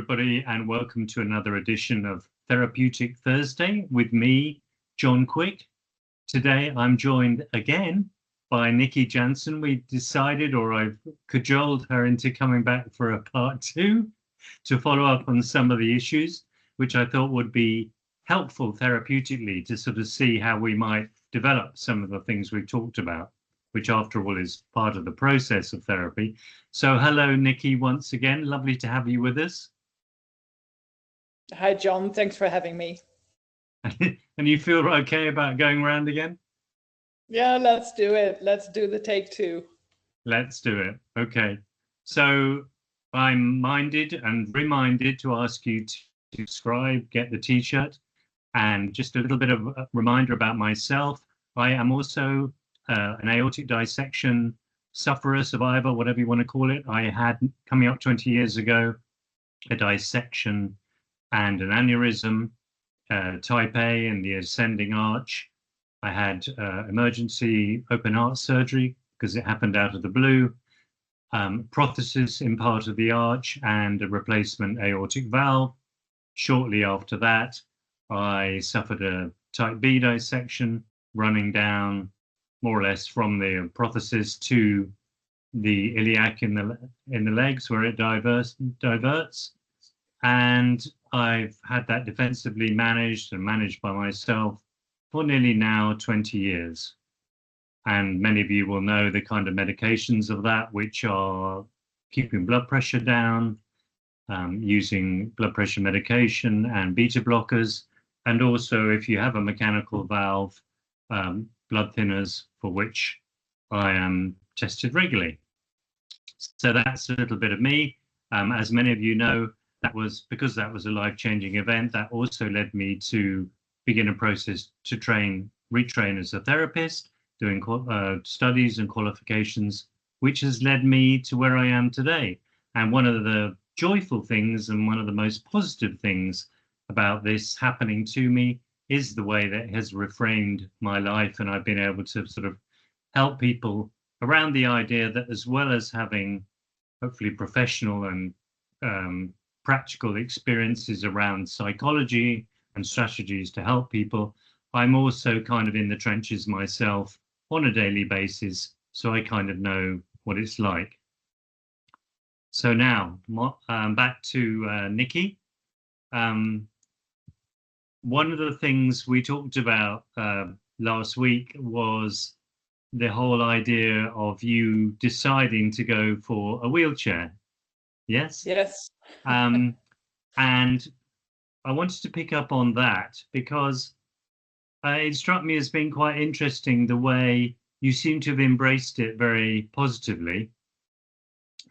everybody, and welcome to another edition of Therapeutic Thursday with me, John Quick. Today, I'm joined again by Nicky Jansen. We decided, or I've cajoled her into coming back for a part two to follow up on some of the issues, which I thought would be helpful therapeutically to sort of see how we might develop some of the things we've talked about, which after all is part of the process of therapy. So hello, Nicky, once again. Lovely to have you with us. Hi, John. Thanks for having me. And you feel okay about going around again? Yeah, let's do it. Let's do the take two. Let's do it. Okay. So I'm minded and reminded to ask you to subscribe, get the t-shirt, and just a little bit of a reminder about myself. I am also an aortic dissection sufferer, survivor, whatever you want to call it. I had, coming up 20 years ago, a dissection and an aneurysm, type A in the ascending arch. I had emergency open heart surgery because it happened out of the blue, prosthesis in part of the arch, and a replacement aortic valve. Shortly after that, I suffered a type B dissection running down more or less from the prosthesis to the iliac in the legs where it diverts. And I've had that defensively managed and managed by myself for nearly now 20 years. And many of you will know the kind of medications of that, which are keeping blood pressure down, using blood pressure medication and beta blockers. And also, if you have a mechanical valve, blood thinners, for which I am tested regularly. So that's a little bit of me. As many of you know, because that was a life-changing event, that also led me to begin a process to retrain as a therapist, doing studies and qualifications, which has led me to where I am today. And one of the joyful things and one of the most positive things about this happening to me is the way that it has reframed my life, and I've been able to sort of help people around the idea that, as well as having hopefully professional and practical experiences around psychology and strategies to help people, I'm also kind of in the trenches myself on a daily basis, so I kind of know what it's like. So now, back to Nicky. One of the things we talked about last week was the whole idea of you deciding to go for a wheelchair. Yes? Yes. And I wanted to pick up on that because it struck me as being quite interesting the way you seem to have embraced it very positively.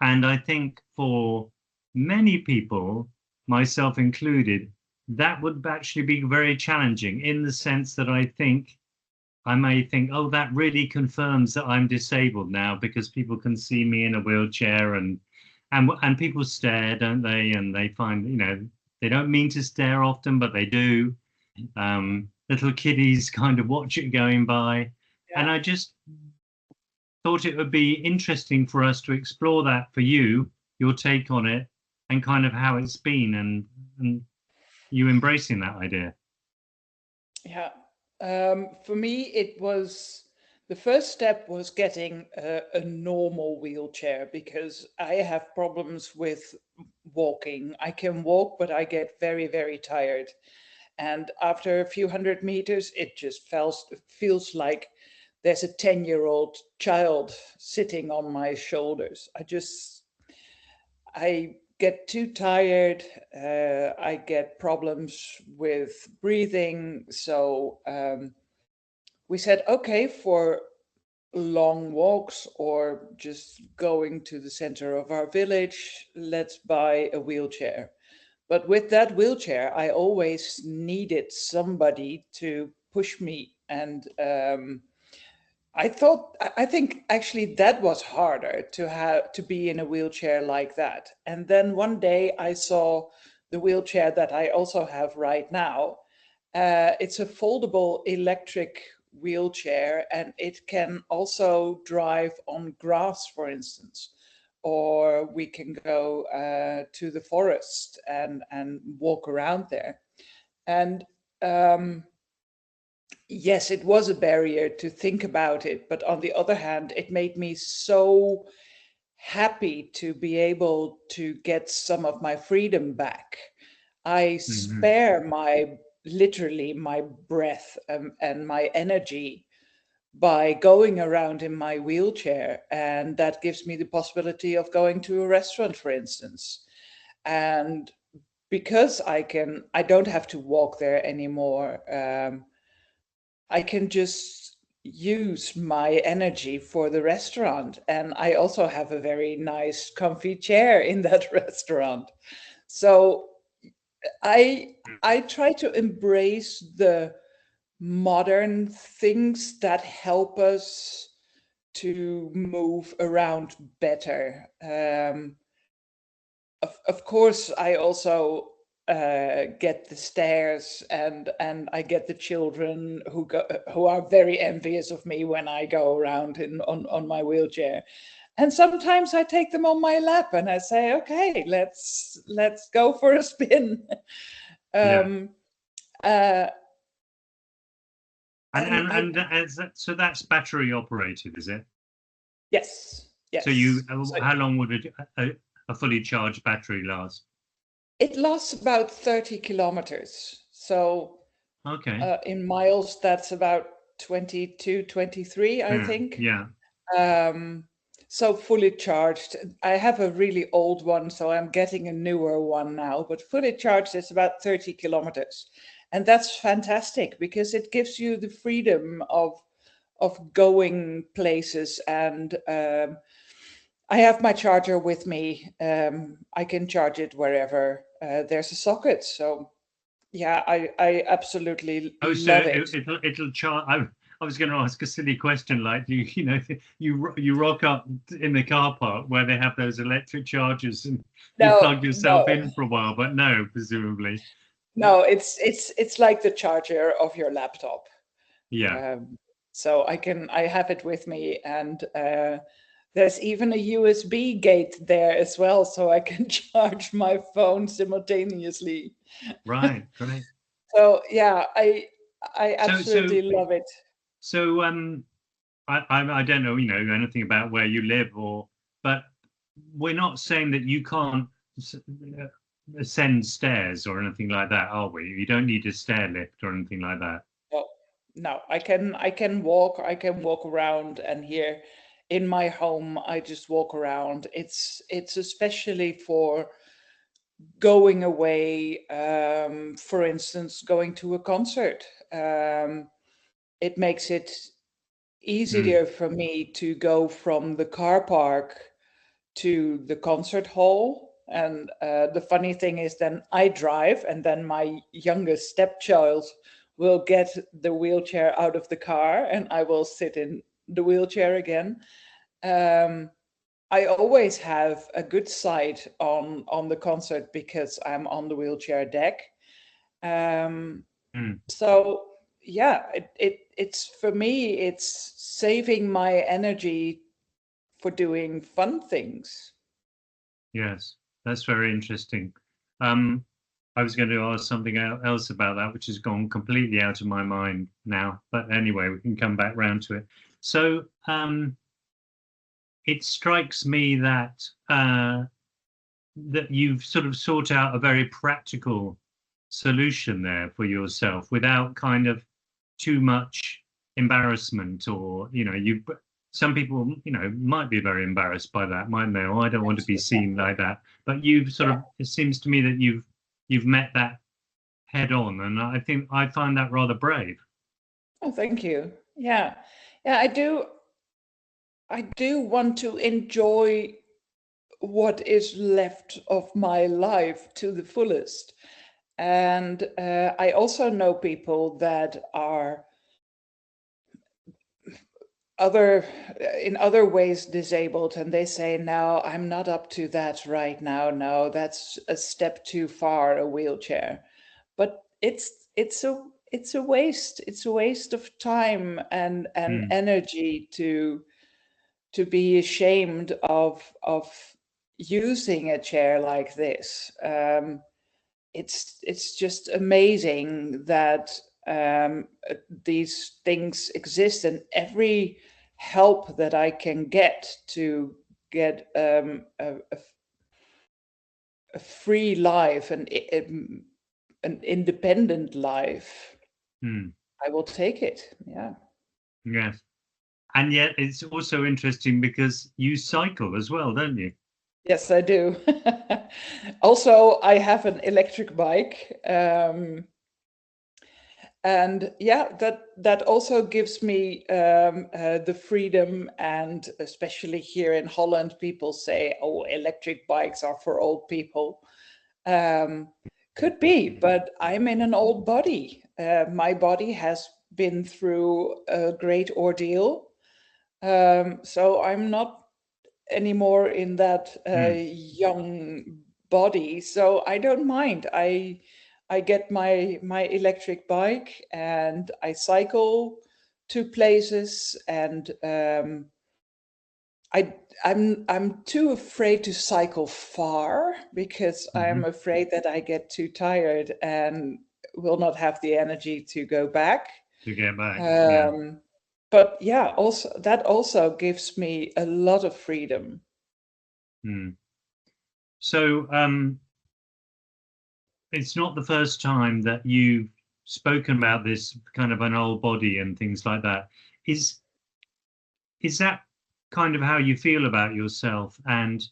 And I think for many people, myself included, that would actually be very challenging, in the sense that I may think, oh, that really confirms that I'm disabled now, because people can see me in a wheelchair, and people stare, don't they? And they find, they don't mean to stare often, but they do. Little kiddies kind of watch it going by. Yeah. And I just thought it would be interesting for us to explore that for you, your take on it, and kind of how it's been, and you embracing that idea. Yeah. For me, it was, the first step was getting a normal wheelchair, because I have problems with walking. I can walk, but I get very, very tired. And after a few hundred meters, it just feels like there's a 10-year-old child sitting on my shoulders. I get too tired. I get problems with breathing. So we said, okay, for long walks or just going to the center of our village, let's buy a wheelchair. But with that wheelchair, I always needed somebody to push me. And I think actually that was harder, to be in a wheelchair like that. And then one day I saw the wheelchair that I also have right now. It's a foldable electric wheelchair, and it can also drive on grass, for instance, or we can go to the forest and walk around there. And yes, it was a barrier to think about it, but on the other hand, it made me so happy to be able to get some of my freedom back. I Hmm. spare literally my breath and my energy by going around in my wheelchair, and that gives me the possibility of going to a restaurant, for instance. And because I don't have to walk there anymore. I can just use my energy for the restaurant. And I also have a very nice, comfy chair in that restaurant. So I I try to embrace the modern things that help us to move around better. Of course, I also get the stares, and I get the children who are very envious of me when I go around on my wheelchair. And sometimes I take them on my lap and I say, "Okay, let's go for a spin." Yeah. um, uh, So that's battery operated, is it? yes, So yes. So how long would a fully charged battery last? it lasts about 30 kilometers. So Okay. in miles, that's about 22, 23, I Yeah. think. Yeah. Um, so fully charged. I have a really old one, so I'm getting a newer one now, but fully charged is about 30 kilometers. And that's fantastic because it gives you the freedom of going places. And I have my charger with me. I can charge it wherever there's a socket. So yeah, I absolutely Oh, so love it. it'll charge. I was going to ask a silly question, like you rock up in the car park where they have those electric chargers and you No, plug yourself no, in for a while, but no, presumably. no. It's like the charger of your laptop. Yeah. Um, so I have it with me, and there's even a USB gate there as well, so I can charge my phone simultaneously. Right. Great. So yeah, I So so absolutely love it. so I don't know, anything about where you live but we're not saying that you can't ascend stairs or anything like that, are we? You don't need a stair lift or anything like that. No, no, I can walk around, and here in my home I just walk around. It's especially for going away, for instance, going to a concert. It makes it Mm, easier for me to go from the car park to the concert hall. And the funny thing is, then I drive, and then my youngest stepchild will get the wheelchair out of the car, and I will sit in the wheelchair again. Um, I always have a good sight on the concert because I'm on the wheelchair deck. Um, mm. so yeah, it's for me, it's saving my energy for doing fun things. Yes, that's very interesting. Um, I was going to ask something else about that, which has gone completely out of my mind now. But anyway, we can come back round to it. So it strikes me that you've sort of sought out a very practical solution there for yourself without kind of too much embarrassment, or you some people might be very embarrassed by that, mightn't they? Oh, I don't want to be seen like that. But you've sort Yeah. of, it seems to me that you've met that head on, and I think I find that rather brave. Oh, thank you. Yeah. Yeah, I do want to enjoy what is left of my life to the fullest. And I also know people that are other in other ways disabled, and they say, no, I'm not up to that right now. No, that's a step too far, a wheelchair. But it's a waste of time and Hmm. energy to be ashamed of using a chair like this. It's just amazing that these things exist, and every help that I can get to get a free life and an independent life, I will take it. Yeah. Yes. And yet it's also interesting because you cycle as well, don't you? Yes, I do. Also, I have an electric bike. And yeah, that also gives me the freedom, and especially here in Holland, people say, "Oh, electric bikes are for old people." Could be, but I'm in an old body. My body has been through a great ordeal, so I'm not anymore in that young body. So I don't mind. I get my electric bike and I cycle to places, and I'm too afraid to cycle far because I'm afraid that I get too tired and will not have the energy to go back. To get back. Yeah. But yeah, also that also gives me a lot of freedom. So it's not the first time that you've spoken about this kind of an old body and things like that. Is that kind of how you feel about yourself? And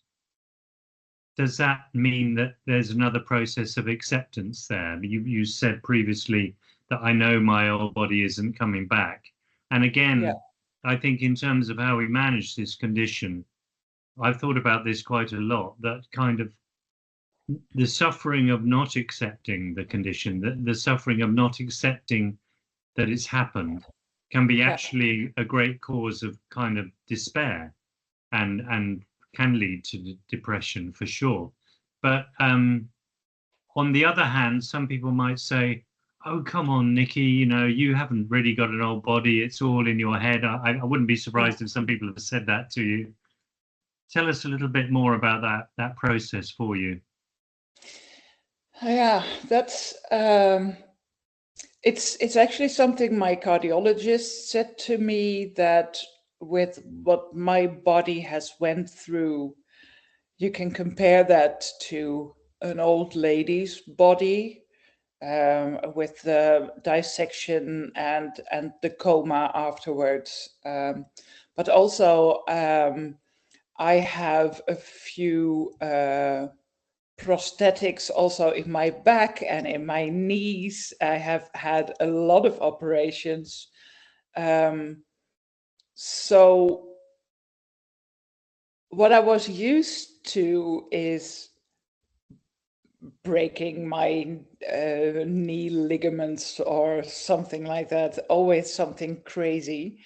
does that mean that there's another process of acceptance there? You said previously that I know my old body isn't coming back. And again, I think in terms of how we manage this condition, I've thought about this quite a lot, that kind of the suffering of not accepting the condition, the suffering of not accepting that it's happened, can be actually a great cause of kind of despair, and can lead to depression for sure. But on the other hand, some people might say, "Oh, come on, Nicky, you haven't really got an old body. It's all in your head." I wouldn't be surprised if some people have said that to you. Tell us a little bit more about that process for you. Yeah, that's it's actually something my cardiologist said to me, that with what my body has went through, you can compare that to an old lady's body, with the dissection and the coma afterwards. But also, I have a few prosthetics also in my back and in my knees. I have had a lot of operations. So what I was used to is breaking my knee ligaments or something like that, always something crazy.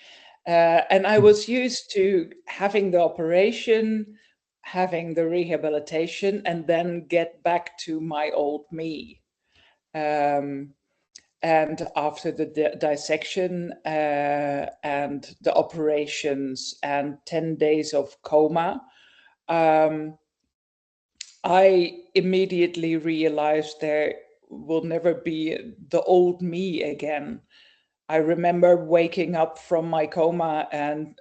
And I was used to having the operation, having the rehabilitation, and then get back to my old me. And after the dissection and the operations and 10 days of coma, I immediately realized there will never be the old me again. I remember waking up from my coma, and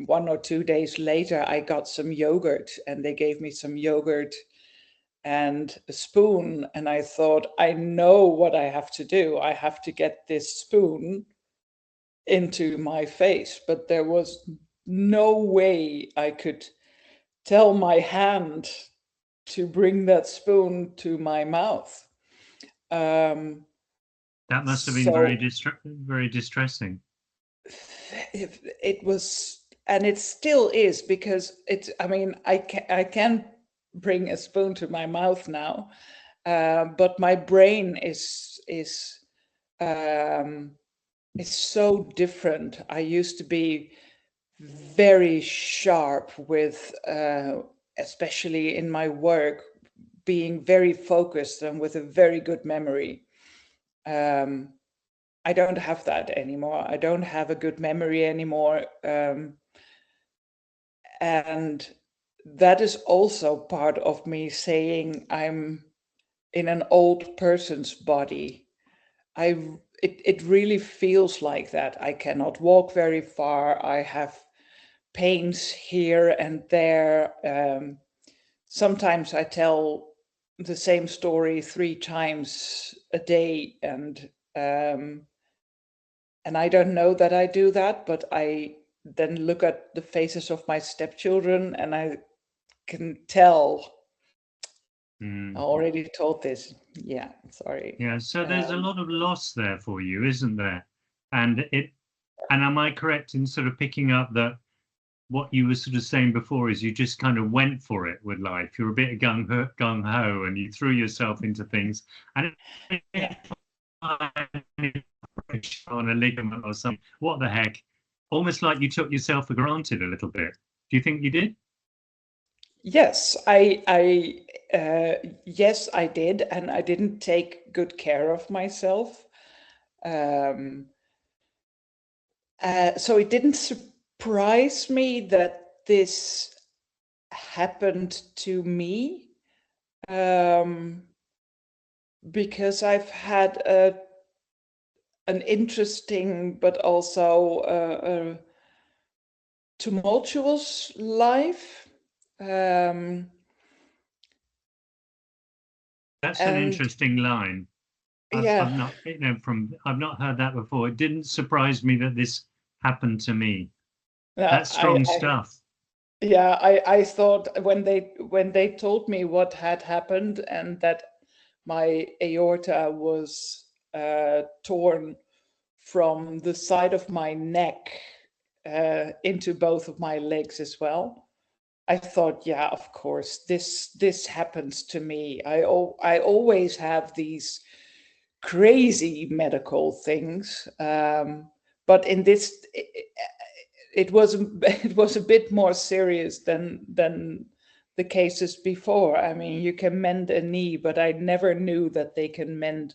1 or 2 days later, I got some yogurt, and they gave me some yogurt and a spoon. And I thought, I know what I have to do. I have to get this spoon into my face. But there was no way I could tell my hand to bring that spoon to my mouth. That must have been very distressing. It was, and it still is, because it's, I mean, I can bring a spoon to my mouth now, but my brain is so different. I used to be very sharp with, especially in my work, being very focused and with a very good memory. I don't have that anymore. I don't have a good memory anymore. And that is also part of me saying I'm in an old person's body. It really feels like that. I cannot walk very far. I have pains here and there. Sometimes I tell the same story 3 times a day, and I don't know that I do that, but I then look at the faces of my stepchildren and I can tell. I already told this. Yeah, sorry. Yeah, so there's a lot of loss there for you, isn't there? And am I correct in sort of picking up that what you were sort of saying before is you just kind of went for it with life. You're a bit gung ho, and you threw yourself into things, and Yeah. on a ligament or something. What the heck? Almost like you took yourself for granted a little bit. Do you think you did? Yes, yes, I did, and I didn't take good care of myself. So it didn't surprise me that this happened to me, because I've had an interesting but also a tumultuous life. That's an And interesting line. yeah, I've not, I've not heard that before. It didn't surprise me that this happened to me. That's strong stuff. I thought when they told me what had happened and that my aorta was torn from the side of my neck into both of my legs as well, I thought, yeah, of course, this happens to me. I always have these crazy medical things, but in this, it was it was a bit more serious than the cases before. I mean, you can mend a knee, but I never knew that they can mend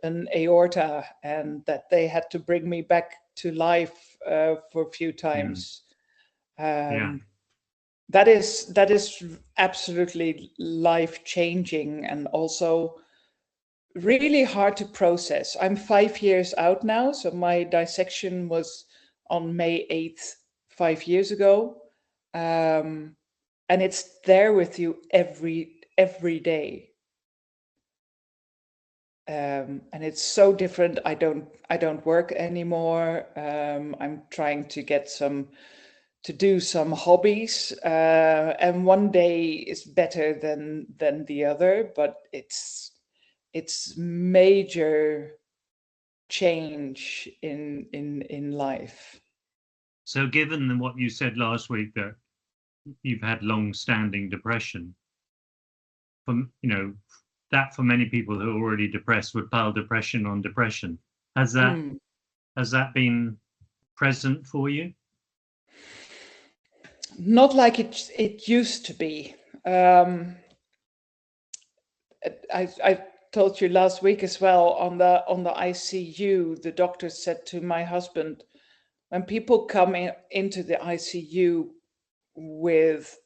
an aorta, and that they had to bring me back to life for a few times. Yeah. That is absolutely life changing, and also really hard to process. I'm 5 years out now, so my dissection was on May 8th, 5 years ago. And it's there with you every day. And it's so different. I don't work anymore. I'm trying to get to do some hobbies, and one day is better than the other, but it's major change in life. So, given what you said last week that you've had long-standing depression, that for many people who are already depressed would pile depression on depression. Has that been present for you? Not like it used to be. I told you last week as well, on the ICU, the doctor said to my husband, when people come into the ICU with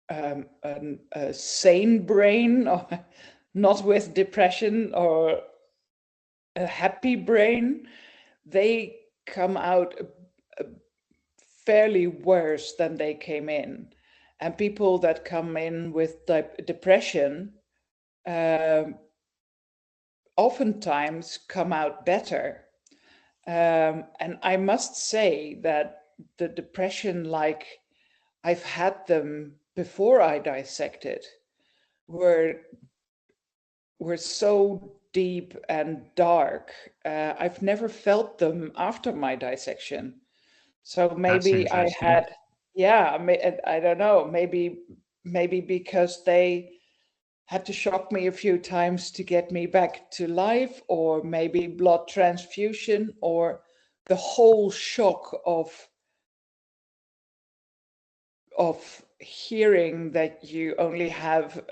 a sane brain, or not with depression, or a happy brain, they come out fairly worse than they came in. And people that come in with depression oftentimes come out better. And I must say that the depression, like I've had them before I dissected, were so deep and dark. I've never felt them after my dissection. So That's maybe I interesting. had, I don't know, maybe because they had to shock me a few times to get me back to life, or maybe blood transfusion, or the whole shock of hearing that you only have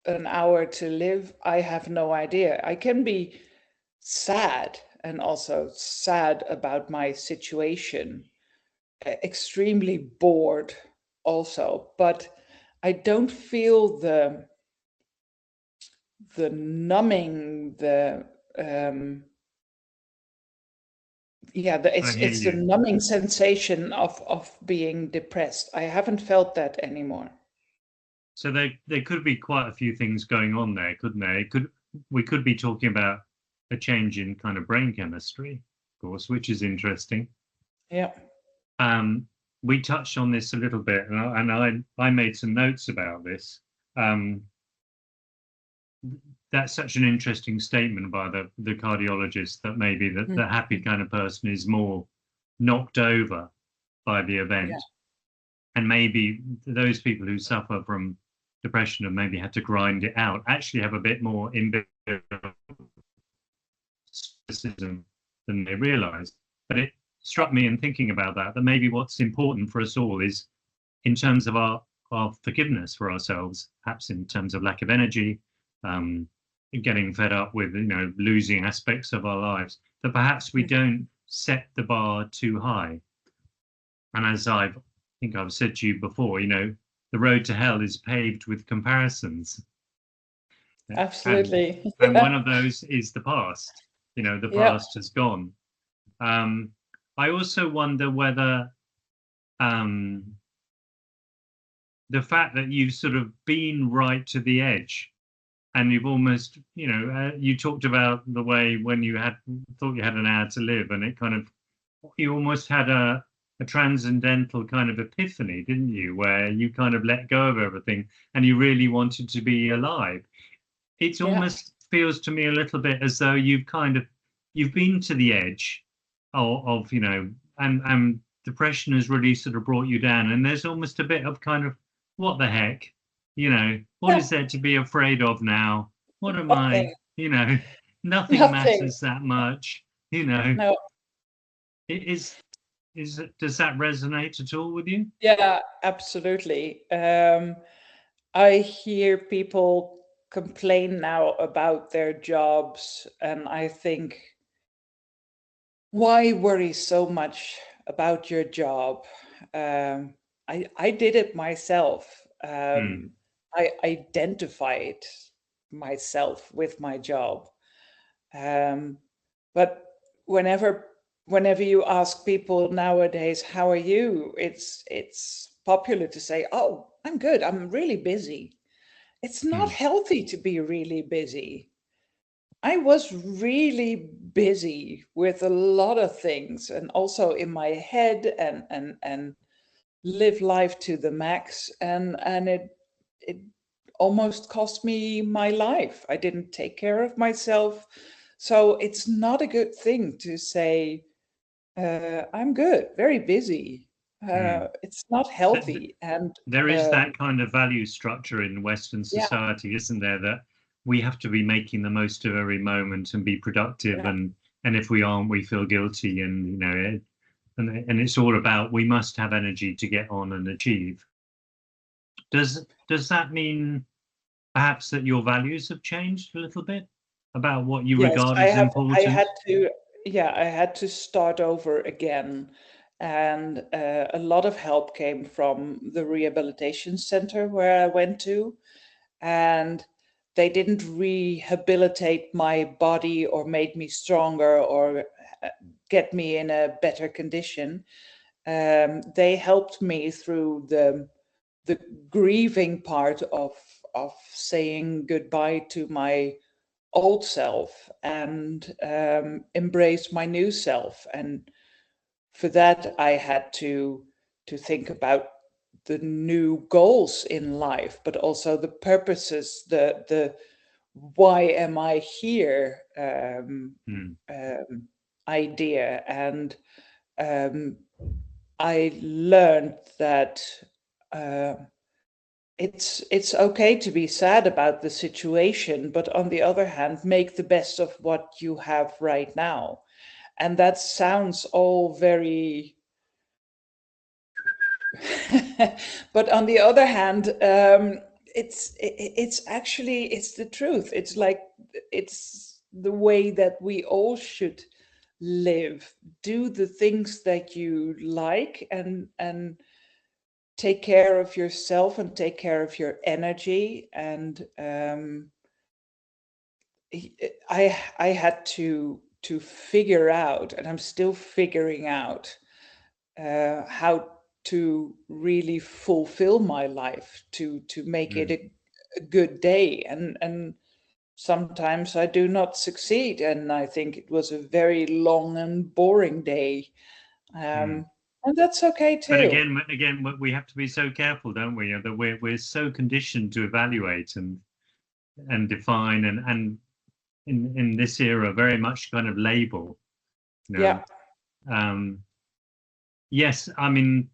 an hour to live. I have no idea. I can be sad, and also sad about my situation, extremely bored also, but I don't feel the numbing, I hear it's the you. numbing sensation of being depressed. I haven't felt that anymore. So there could be quite a few things going on there, couldn't there? We could be talking about a change in kind of brain chemistry, of course, which is interesting. Yeah. We touched on this a little bit, and I made some notes about this. That's such an interesting statement by the cardiologist, that maybe the happy kind of person is more knocked over by the event, Yeah. and maybe those people who suffer from depression and maybe had to grind it out actually have a bit more cynicism than they realize. But it struck me in thinking about that maybe what's important for us all is, in terms of our forgiveness for ourselves, perhaps in terms of lack of energy, getting fed up with losing aspects of our lives, that perhaps we don't set the bar too high. And as I think I've said to you before, the road to hell is paved with comparisons. Absolutely. And one of those is the past. The Yeah. past has gone. I also wonder whether the fact that you've sort of been right to the edge, and you've almost, you talked about the way when you thought you had an hour to live, and it kind of, you almost had a transcendental kind of epiphany, didn't you, where you kind of let go of everything and you really wanted to be alive. It almost feels to me a little bit as though you've been to the edge of and depression has really sort of brought you down, and there's almost a bit of kind of, what the heck, what is there to be afraid of now? What am I, nothing Nothing. matters that much, No. does that resonate at all with you? Yeah, absolutely. I hear people complain now about their jobs, and I think, why worry so much about your job? I did it myself. I identified myself with my job. But whenever you ask people nowadays, how are you? It's popular to say, oh, I'm good. I'm really busy. It's not healthy to be really busy. I was really busy with a lot of things, and also in my head, and live life to the max, and it almost cost me my life. I didn't take care of myself. So it's not a good thing to say, I'm good, very busy. It's not healthy. And there is that kind of value structure in Western society, isn't there, that we have to be making the most of every moment and be productive, and if we aren't, we feel guilty, and and it's all about, we must have energy to get on and achieve. Does that mean perhaps that your values have changed a little bit about what you regard as important? I had to start over again. And a lot of help came from the rehabilitation center where I went to. And they didn't rehabilitate my body or made me stronger or get me in a better condition. They helped me through the grieving part of saying goodbye to my old self, and embrace my new self. And for that, I had to think about the new goals in life, but also the purposes, the why am I here idea. And I learned that it's okay to be sad about the situation, but on the other hand, make the best of what you have right now. And that sounds all very but on the other hand, it's actually, it's the truth. It's like, it's the way that we all should live, do the things that you like, and take care of yourself and take care of your energy. And I had to figure out, and I'm still figuring out how to really fulfill my life, to make it a good day. And sometimes I do not succeed, and I think it was a very long and boring day. And that's okay But too. again, we have to be so careful, don't we? That we're so conditioned to evaluate and define, and in this era, very much kind of label. You know, Yeah. yes, I mean,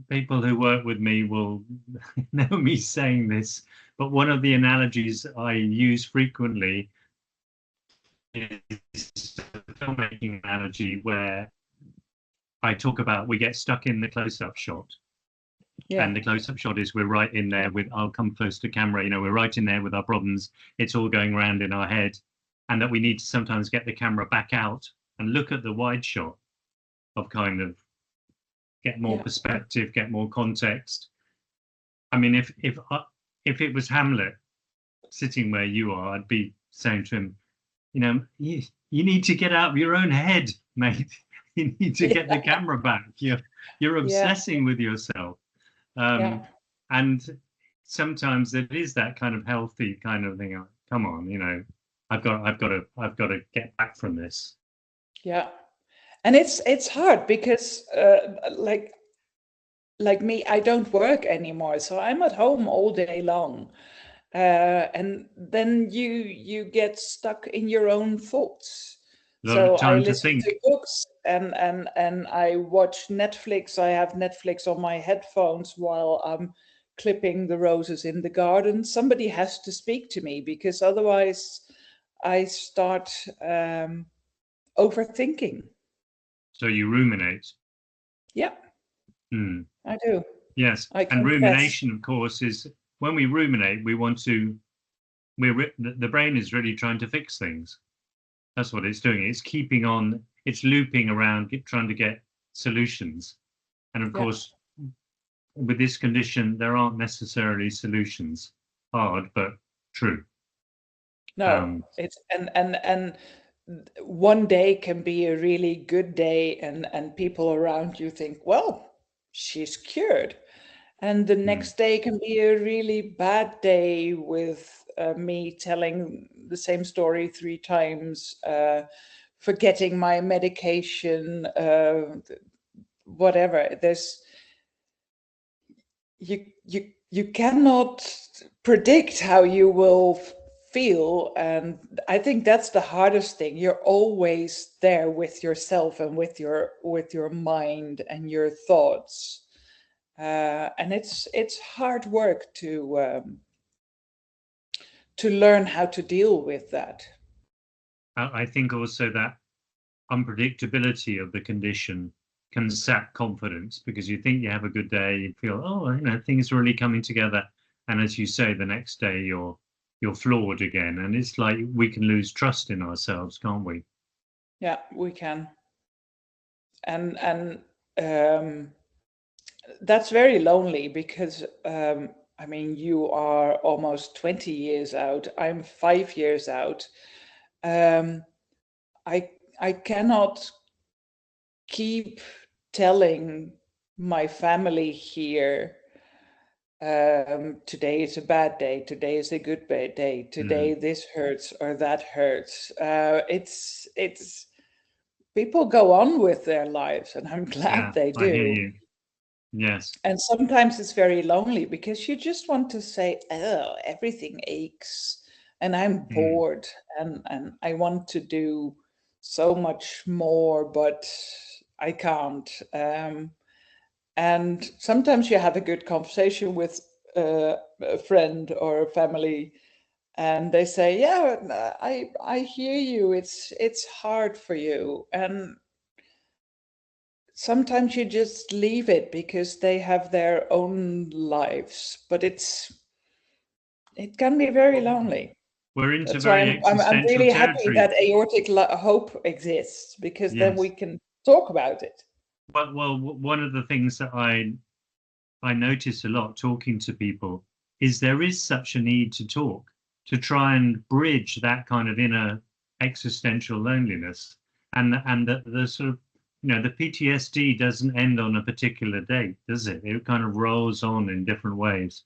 people who work with me will know me saying this, but one of the analogies I use frequently is a filmmaking analogy where I talk about we get stuck in the close-up shot. Yeah. And the close-up shot is we're right in there with, I'll come close to camera, we're right in there with our problems. It's all going around in our head. And that we need to sometimes get the camera back out and look at the wide shot of kind of get more perspective, get more context. I mean, if it was Hamlet sitting where you are, I'd be saying to him, you need to get out of your own head, mate. You need to get the camera back. You're obsessing with yourself. And sometimes it is that kind of healthy kind of thing. Come on, I've got to get back from this. Yeah. And it's hard because like me, I don't work anymore, so I'm at home all day long. And then you get stuck in your own thoughts. A lot of So I time to listen think. to books, and I watch Netflix. I have Netflix on my headphones while I'm clipping the roses in the garden. Somebody has to speak to me, because otherwise I start overthinking. So you ruminate. Yeah, I do. Yes. I And confess. rumination, of course, is when we ruminate, the brain is really trying to fix things. That's what it's doing. It's keeping on, it's looping around, trying to get solutions. And of course, with this condition, there aren't necessarily solutions. Hard, but true. No, it's and one day can be a really good day, and people around you think, well, she's cured. And the next day can be a really bad day with me telling the same story 3 times, forgetting my medication, whatever. You cannot predict how you will feel, and I think that's the hardest thing. You're always there with yourself and with your mind and your thoughts, and it's hard work to learn how to deal with that. I think also that unpredictability of the condition can sap confidence, because you think you have a good day, you feel, things are really coming together, and as you say, the next day you're flawed again, and it's like we can lose trust in ourselves, can't we? Yeah, we can. And that's very lonely, because I mean, you are almost 20 years out. I'm 5 years out. Um, I cannot keep telling my family here, today is a bad day, today is a good day, today this hurts or that hurts. It's people go on with their lives, and I'm glad they I hear do. you. Yes. And sometimes it's very lonely, because you just want to say, oh, everything aches and I'm bored, and I want to do so much more, but I can't. And sometimes you have a good conversation with a friend or a family, and they say, yeah, I hear you. It's hard for you. And sometimes you just leave it, because they have their own lives, but it can be very lonely. we're into That's why very I'm existential really happy territory. that aortic hope exists, because then we Yes. can talk about it. Well, one of the things that I notice a lot talking to people is there is such a need to talk, to try and bridge that kind of inner existential loneliness, and the sort of, the PTSD doesn't end on a particular date, does it? It kind of rolls on in different ways,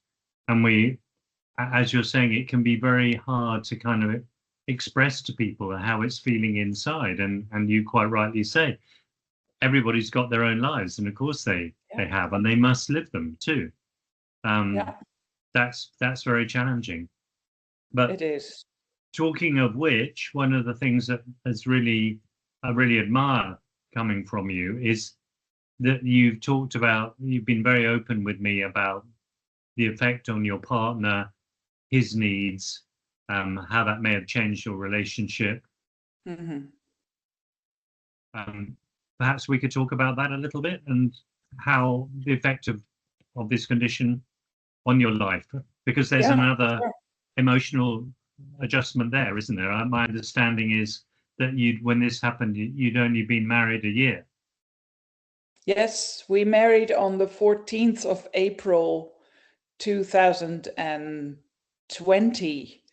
and as you're saying, it can be very hard to kind of express to people how it's feeling inside, and you quite rightly say everybody's got their own lives, and of course they have, and they must live them too. Yeah, That's very challenging. But it is. talking of which, one of the things that I really admire coming from you is that you've been very open with me about the effect on your partner, his needs, how that may have changed your relationship. Mm-hmm. Perhaps we could talk about that a little bit, and how the effect of this condition on your life, because there's another emotional adjustment there, isn't there? My understanding is that when this happened, you'd only been married a year. Yes, we married on the 14th of April 2020,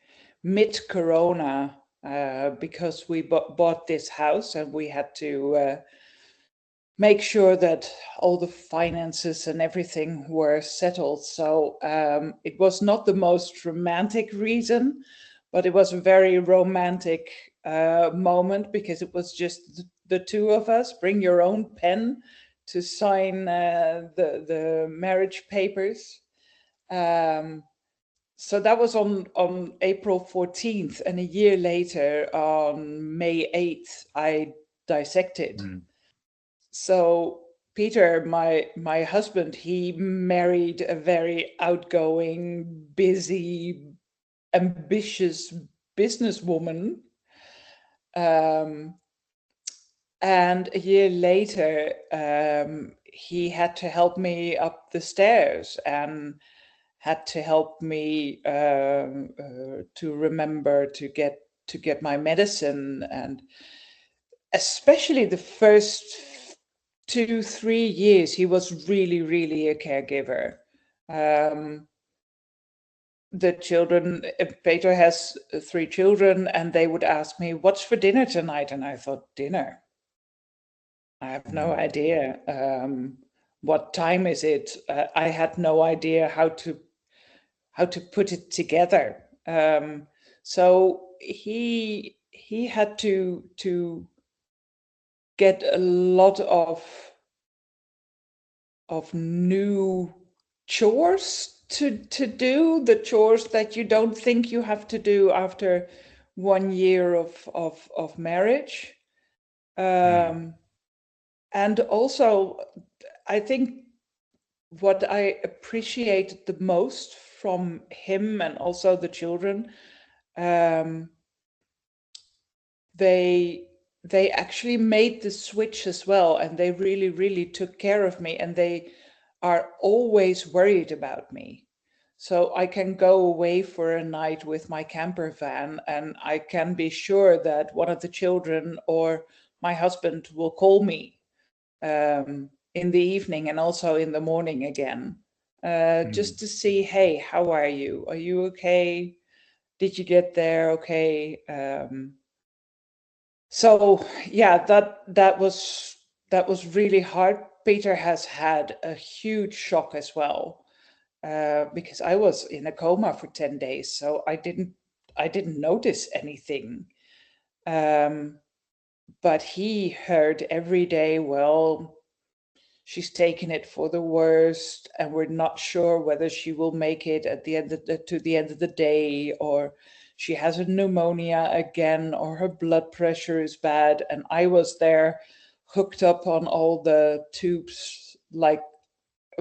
mid-corona, because we bought this house and we had to make sure that all the finances and everything were settled. So it was not the most romantic reason, but it was a very romantic moment, because it was just the two of us. Bring your own pen to sign the marriage papers. So that was on April 14th, and a year later, on May 8th, I dissected. So Peter, my husband, he married a very outgoing, busy, ambitious businesswoman. And a year later, he had to help me up the stairs, and had to help me to remember to get my medicine. And especially the first 2-3 years, he was really, really a caregiver. The children, Peter has 3 children, and they would ask me, "What's for dinner tonight?" And I thought, dinner? I have no idea. What time is it? I had no idea how to put it together. So he had to get a lot of new chores to do, the chores that you don't think you have to do after 1 year of marriage. And also, I think what I appreciated the most from him, and also the children, they actually made the switch as well, and they really, really took care of me, and they are always worried about me. So I can go away for a night with my camper van, and I can be sure that one of the children or my husband will call me in the evening, and also in the morning again, just to see, hey, how are you? Are you okay? Did you get there okay? So yeah, that was really hard. Peter has had a huge shock as well, because I was in a coma for 10 days, so I didn't notice anything. But he heard every day, well, she's taken it for the worst, and we're not sure whether she will make it at the end to the end of the day, or she has a pneumonia again, or her blood pressure is bad. And I was there, hooked up on all the tubes, like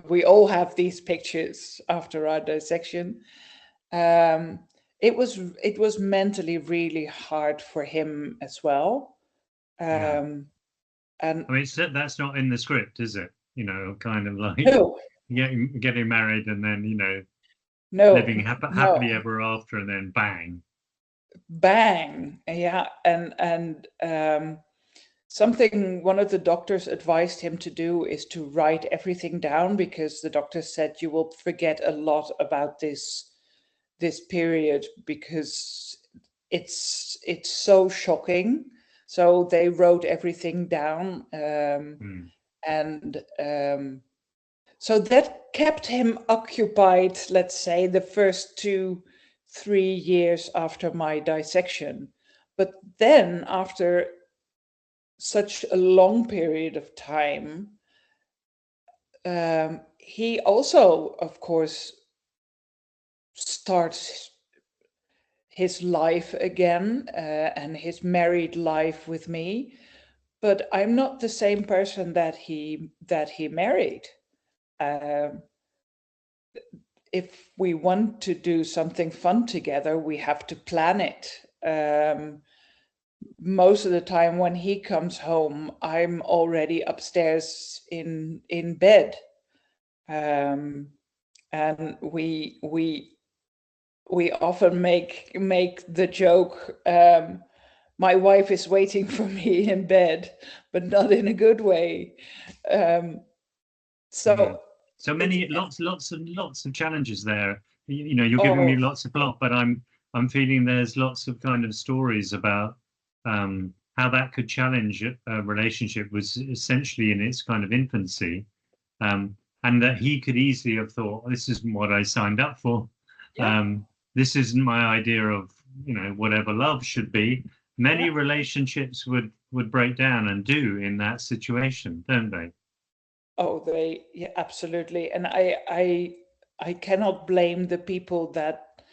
we all have these pictures after our dissection. It was mentally really hard for him as well. And I mean, that's not in the script, is it? Kind of like no, getting married, and then no, living happily ever after, and then bang. bang. Yeah. And something one of the doctors advised him to do is to write everything down, because the doctor said you will forget a lot about this period, because it's so shocking. So they wrote everything down, and so that kept him occupied, let's say, the first 2-3 years after my dissection. But then, after such a long period of time, he also, of course, starts his life again, and his married life with me. But I'm not the same person that he married. If we want to do something fun together, we have to plan it. Most of the time when he comes home, I'm already upstairs in bed, and we often make the joke, my wife is waiting for me in bed, but not in a good way. So many, lots of challenges there. You're giving me lots of plot, but I'm feeling there's lots of kind of stories about how that could challenge a relationship was essentially in its kind of infancy, and that he could easily have thought, this isn't what I signed up for. Yeah. This isn't my idea of whatever love should be. Many relationships would break down, and do in that situation, don't they? Oh, yeah, absolutely. And I cannot blame the people that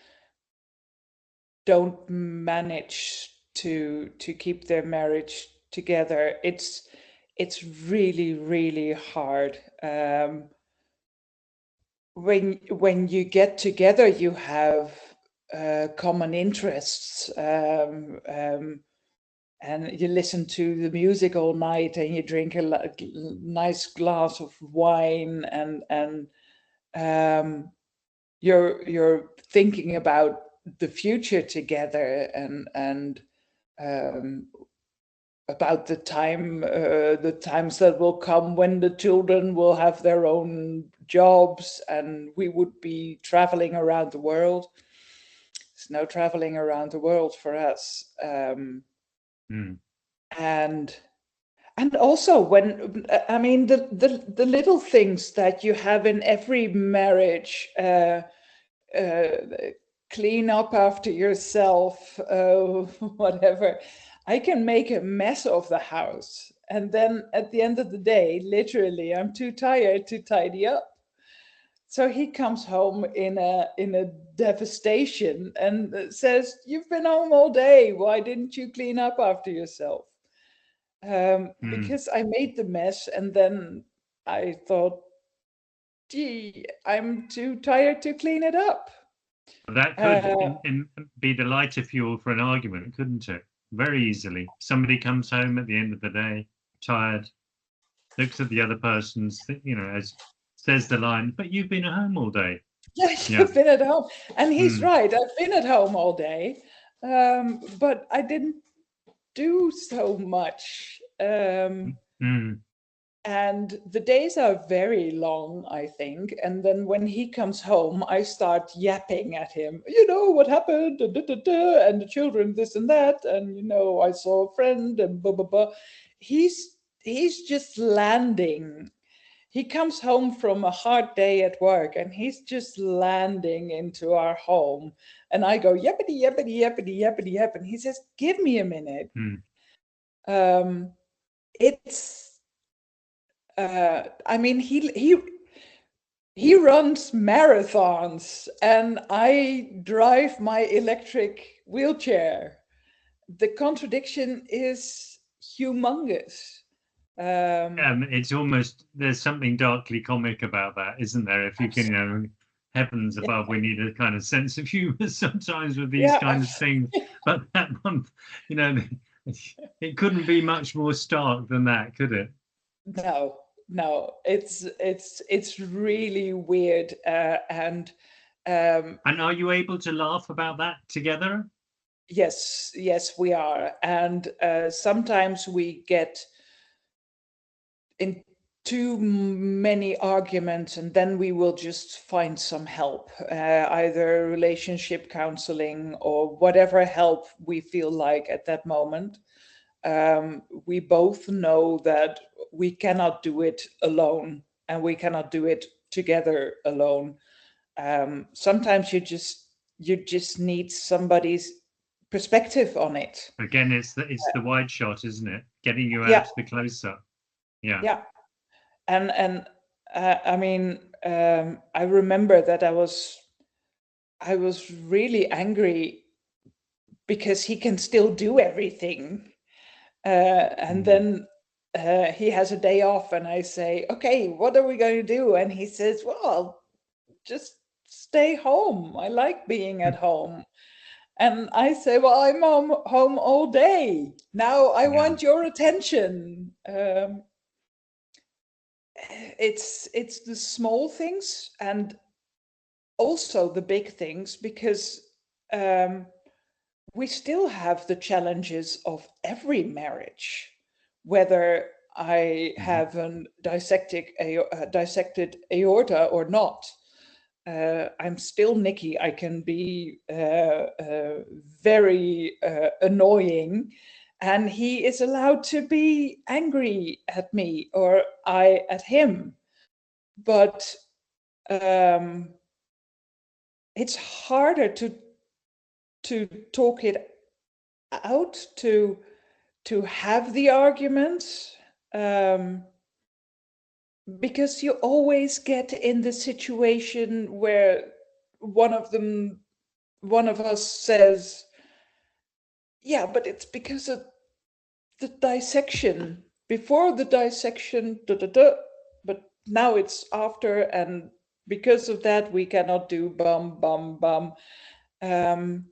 don't manage to keep their marriage together. It's really, really hard. When you get together, you have common interests, and you listen to the music all night, and you drink a nice glass of wine, and you're thinking about the future together, and about the times that will come when the children will have their own jobs, and we would be traveling around the world. There's no traveling around the world for us. And also, when I mean, the little things that you have in every marriage, clean up after yourself, whatever. I can make a mess of the house, and then at the end of the day, literally, I'm too tired to tidy up. So he comes home in a devastation and says, "You've been home all day. Why didn't you clean up after yourself?" Because I made the mess, and then I thought, gee, I'm too tired to clean it up. That could be the lighter fuel for an argument, couldn't it? Very easily. Somebody comes home at the end of the day, tired, looks at the other person's, as says the line, "But you've been at home all day." Yeah, you've been at home. And he's right. I've been at home all day, but I didn't do so much. And the days are very long, I think. And then when he comes home, I start yapping at him. What happened? Da, da, da, da, and the children, this and that. And, I saw a friend and blah, blah, blah. He's just landing. He comes home from a hard day at work, and he's just landing into our home. And I go, yappity, yappity, yappity, yappity, yap. And he says, "Give me a minute." It's... I mean, he runs marathons, and I drive my electric wheelchair. The contradiction is humongous. It's almost, there's something darkly comic about that, isn't there? If you can, heavens above, we need a kind of sense of humor sometimes with these kind of things. But that one, it couldn't be much more stark than that, could it? No, it's really weird, and are you able to laugh about that together? Yes, yes, we are. And sometimes we get in too many arguments, and then we will just find some help, either relationship counseling or whatever help we feel like at that moment. We both know that we cannot do it alone, and we cannot do it together alone. Sometimes you just need somebody's perspective on it. Again, it's the wide shot, isn't it? Getting you Yeah, out to the close up. Yeah. yeah. And I mean, I remember that I was really angry because he can still do everything, and Mm. then he has a day off, and I say, "Okay, what are we going to do?" And he says, "Well, just stay home. I like being at home." And I say, "Well, I'm home all day. Now I Yeah. want your attention." It's the small things and also the big things, because um, we still have the challenges of every marriage, whether I Mhm. have dissected aorta or not. I'm still Nicky. I can be very annoying, and he is allowed to be angry at me or I at him. But um, it's harder to talk it out, to have the arguments, um, because you always get in the situation where one of them one of us says, "Yeah, but it's because of the dissection. Before the dissection, da, da, da, but now it's after, and because of that we cannot do bum bum bum." um,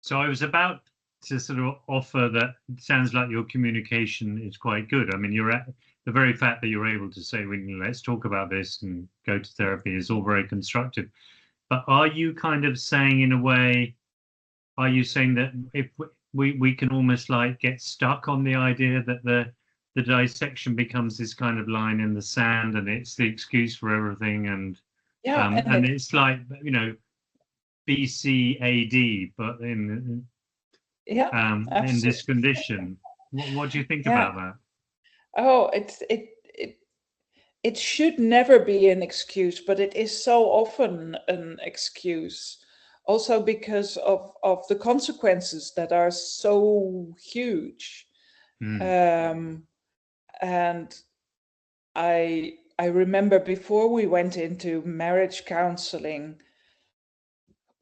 So I was about to sort of offer that it sounds like your communication is quite good. I mean, you're at the very fact that you're able to say, well, let's talk about this and go to therapy is all very constructive. But are you kind of saying in a way, are you saying that if we can almost like get stuck on the idea that the dissection becomes this kind of line in the sand and it's the excuse for everything, yeah, and and it it's like, you know, BCAD, but yeah, in absolutely. this condition. What do you think Yeah. about that? Oh, it should never be an excuse, but it is so often an excuse. Also because of the consequences that are so huge. Mm. Um, and I remember before we went into marriage counseling,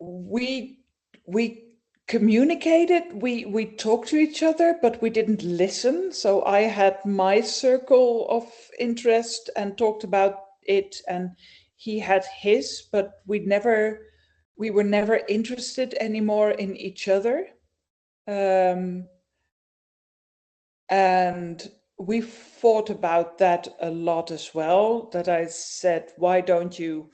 we we communicated, we talked to each other, but we didn't listen. So I had my circle of interest and talked about it, and he had his, but we were never interested anymore in each other. um, and we fought about that a lot as well, that I said, why don't you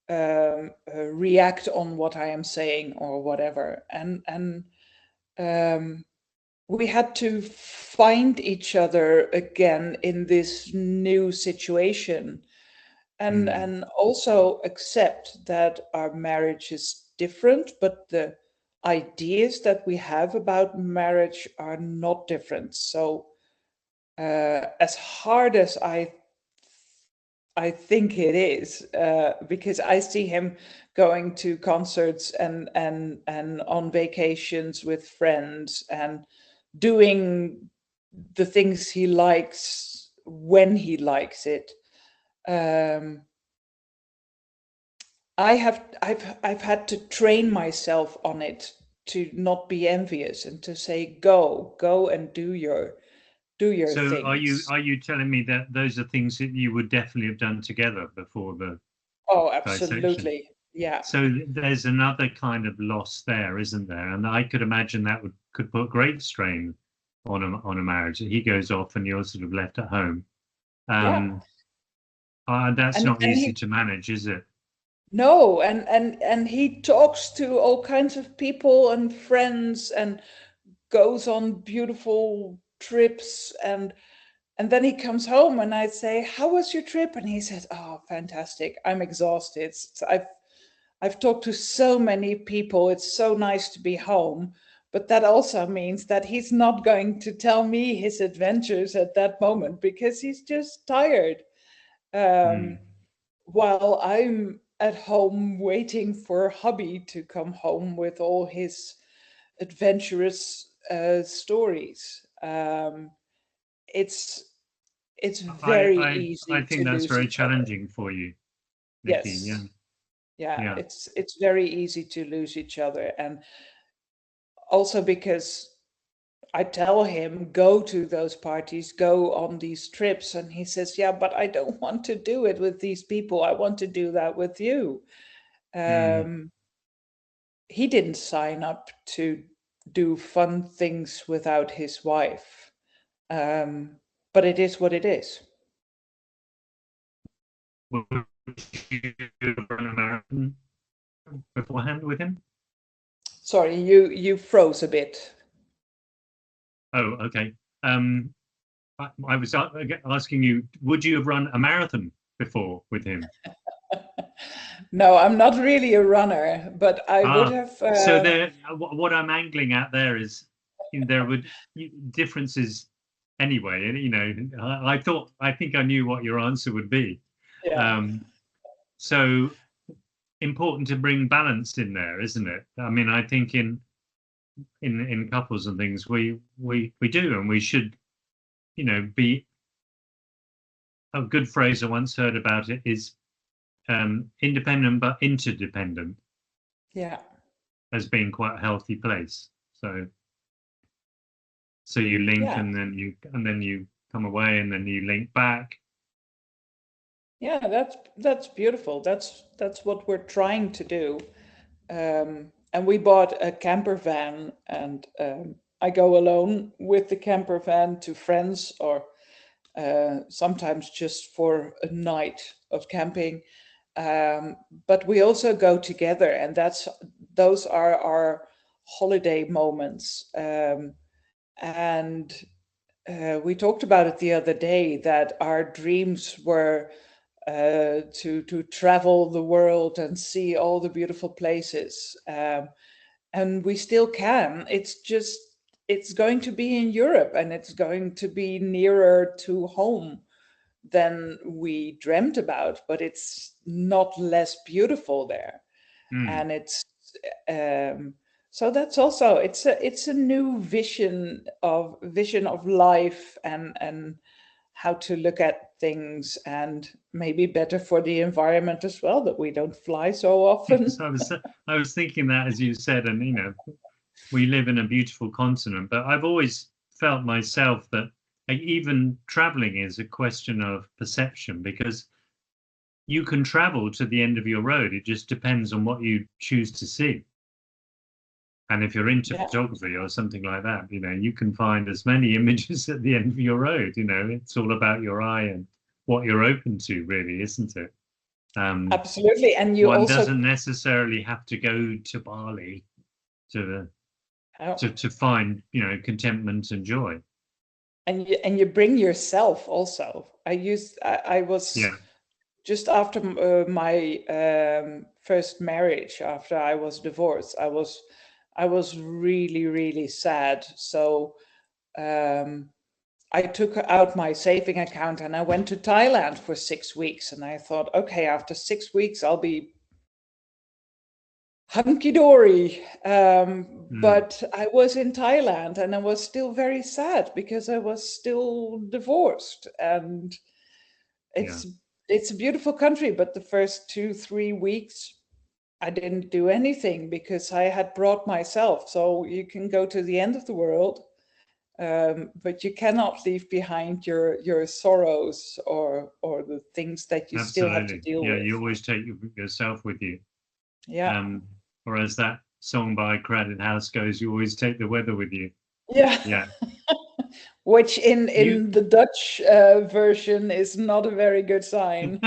react on what I am saying or whatever. And we had to find each other again in this new situation, Mm. and also accept that our marriage is different, but the ideas that we have about marriage are not different. So as hard as I think it is, because I see him going to concerts and on vacations with friends and doing the things he likes when he likes it. Um, I've had to train myself on it, to not be envious and to say, go and do your So things. are you telling me that those are things that you would definitely have done together before the Oh, dissection? absolutely. Yeah. So there's another kind of loss there, isn't there? And I could imagine that could put great strain on a marriage. He goes off and you're sort of left at home. Yeah. Um, that's And not then easy he to manage, is it? No, and he talks to all kinds of people and friends and goes on beautiful trips, and then he comes home and I say, "How was your trip?" And he says, "Oh, fantastic. I'm exhausted. I've talked to so many people. It's so nice to be home." But that also means that he's not going to tell me his adventures at that moment because he's just tired. Mm. Um, while I'm at home waiting for hubby to come home with all his adventurous stories. It's it's very I easy think to that's lose very each other. challenging for you, Nicky. Yeah, Yes, yeah, yeah. it's very easy to lose each other, and also because I tell him go to those parties, go on these trips, and he says, "Yeah, but I don't want to do it with these people. I want to do that with you." Mm. Um, he didn't sign up to do fun things without his wife, um, but it is what it is. Would you run a marathon beforehand with him? Sorry, you froze a bit. Oh, okay. Um, I was asking you, would you have run a marathon before with him? No, I'm not really a runner, but I would Ah, have. so there. What I'm angling at there is, there would differences anyway. And I think I knew what your answer would be. Yeah, Um, so important to bring balance in there, isn't it? I mean, I think in couples and things, we do, and we should, be. A good phrase I once heard about it is independent but interdependent, yeah, as being quite a healthy place. So you link, yeah, and then you come away, and then you link back. yeah. That's beautiful. That's what we're trying to do. And we bought a camper van, and I go alone with the camper van to friends, or sometimes just for a night of camping. Um, but we also go together, and those are our holiday moments. And we talked about it the other day that our dreams were to travel the world and see all the beautiful places, and we still can. It's just it's going to be in Europe, and it's going to be nearer to home than we dreamt about, but it's not less beautiful there. Mm, And it's um, so that's also it's a new vision of life, and how to look at things, and maybe better for the environment as well that we don't fly so yes, often. I was thinking that as you said, and we live in a beautiful continent, but I've always felt myself that, like, even traveling is a question of perception, because you can travel to the end of your road. It just depends on what you choose to see. And if you're into Yeah, photography or something like that, you can find as many images at the end of your road. It's all about your eye and what you're open to, really, isn't it? Um, absolutely. And you one also doesn't necessarily have to go to Bali to uh, to find, contentment and joy. and you bring yourself also. I was Yeah. just after my first marriage, after I was divorced. I was really really sad, so um, I took out my saving account and I went to Thailand for 6 weeks, and I thought, okay, after 6 weeks I'll be hunky dory. Mm, But I was in Thailand and I was still very sad because I was still divorced, and yeah. it's it's a beautiful country, but the first 2 3 weeks I didn't do anything because I had brought myself. So you can go to the end of the world, but you cannot leave behind your sorrows, or the things that you still have to Absolutely. deal Yeah. with. You always take yourself with you. Yeah, Um, or as that song by Crowded House goes, you always take the weather with you. yeah. Yeah. Which in You. in the Dutch version is not a very good sign.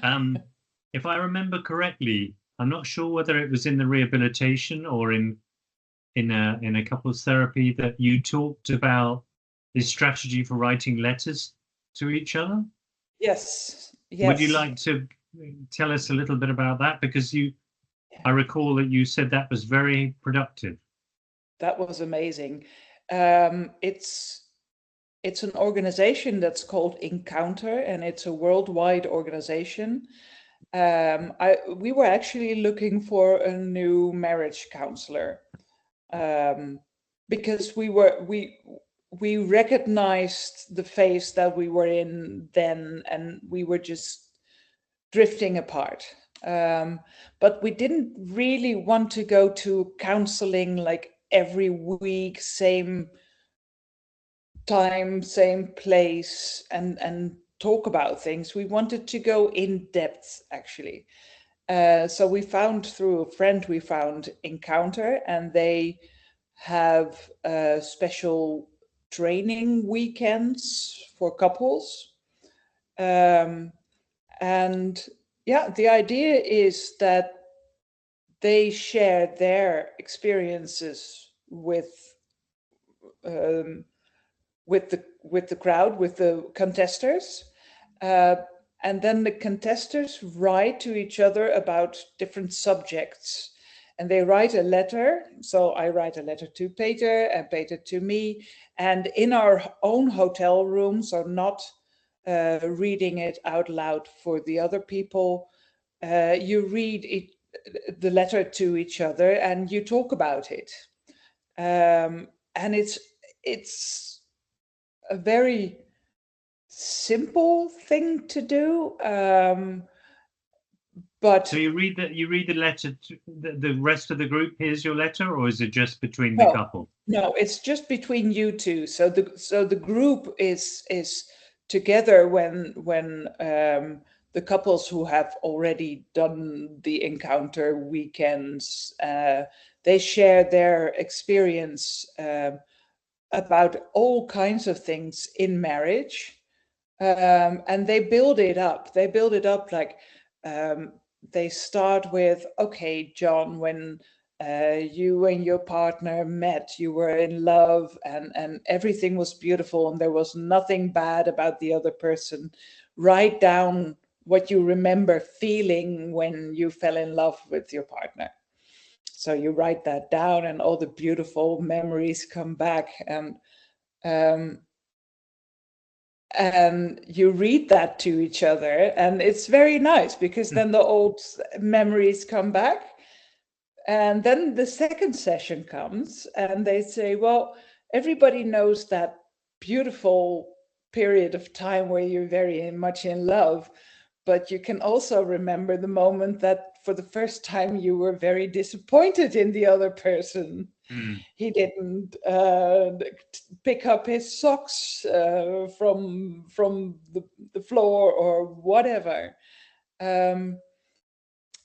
um, if I remember correctly, I'm not sure whether it was in the rehabilitation or in a couples therapy that you talked about this strategy for writing letters to each other. Yes, Would you yes. like to tell us a little bit about that? Because I recall that you said that was very productive. That was amazing. It's an organization that's called Encounter, and it's a worldwide organization. We were actually looking for a new marriage counselor, because we recognized the phase that we were in then, and we were just drifting apart. But we didn't really want to go to counseling like every week, same time, same place, and talk about things. We wanted to go in depth, actually. So we found through a friend, we found Encounter, and they have special training weekends for couples. Um, and yeah, the idea is that they share their experiences um, with the crowd, with the contesters, uh, and then the contesters write to each other about different subjects. And they write a letter. So I write a letter to Peter and Peter to me. And in our own hotel room, so not reading it out loud for the other people, you read the letter to each other and you talk about it. And it's a very simple thing to do, but So you read the letter to the rest of the group hears your letter, or is it just between the no, couple? no, it's just between you two. So the group is together when the couples who have already done the Encounter weekends, they share their experience about all kinds of things in marriage. And they build it up. They build it up like, um, they start with, okay, John, when you and your partner met, you were in love, and everything was beautiful, and there was nothing bad about the other person. Write down what you remember feeling when you fell in love with your partner. So you write that down, and all the beautiful memories come back, um, and you read that to each other, and it's very nice because then the old memories come back. And then the second session comes and they say, well, everybody knows that beautiful period of time where you're very much in love, but you can also remember the moment that for the first time you were very disappointed in the other person. Mm. He didn't pick up his socks from the floor or whatever. Um,